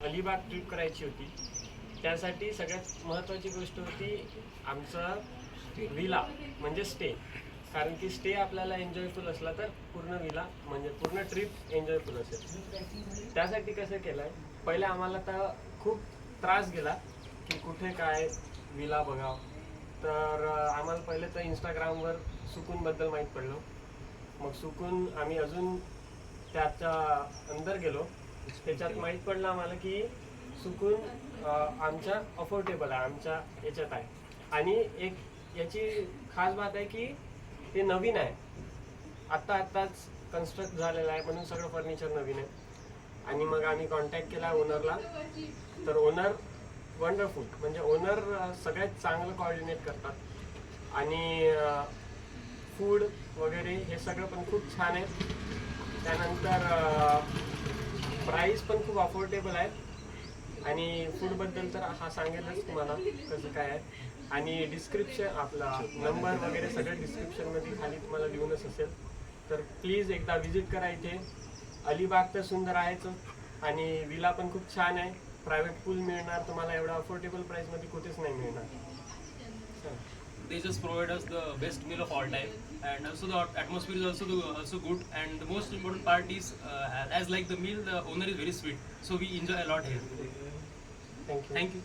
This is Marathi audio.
अलिबाग ट्रिप करायची होती. त्यासाठी सगळ्यात महत्त्वाची गोष्ट होती आमचा विला म्हणजे स्टे. कारण की स्टे आपल्याला एन्जॉयफुल असला तर पूर्ण विला म्हणजे पूर्ण ट्रिप एन्जॉयफुल असेल. त्यासाठी कसं केलं आहे, पहिले आम्हाला तर खूप त्रास गेला की कुठे काय विला बघावं. तर आम्हाला पहिले तर इंस्टाग्रामवर सुकूनबद्दल माहीत पडलं. मग सुकून आम्ही अजून त्याच्या अंदर गेलो. त्याच्यात माहीत पडलं आम्हाला की सुकून आमच्या अफोर्डेबल आहे, आमच्या याच्यात आहे. आणि एक याची खास बात आहे की ते नवीन आहे, आत्ताच कन्स्ट्रक्ट झालेलं आहे, म्हणून सगळं फर्निचर नवीन आहे. आणि मग आम्ही कॉन्टॅक्ट केला ओनरला. तर ओनर वंडरफुल, म्हणजे ओनर सगळ्यात चांगलं कोऑर्डिनेट करतात. आणि फूड वगैरे हे सगळं पण खूप छान आहे. त्यानंतर प्राईस पण खूप अफोर्डेबल आहे. आणि फूडबद्दल तर हा सांगेलच तुम्हाला कसं काय आहे. आणि डिस्क्रिप्शन आपला नंबर वगैरे सगळं डिस्क्रिप्शनमध्ये खाली तुम्हाला लिहूनच असेल. तर प्लीज एकदा व्हिजिट करा इथे. अलिबाग तर सुंदर आहेच आणि विला पण खूप छान आहे. प्रायव्हेट पूल मिळणार तुम्हाला एवढा अफोर्डेबल प्राईसमध्ये कुठेच नाही मिळणार. They just provide us the best meal of all time, and also the atmosphere is also good, and the most important part is as like the meal, the owner is very sweet, so we enjoy a lot here. Thank you. Thank you.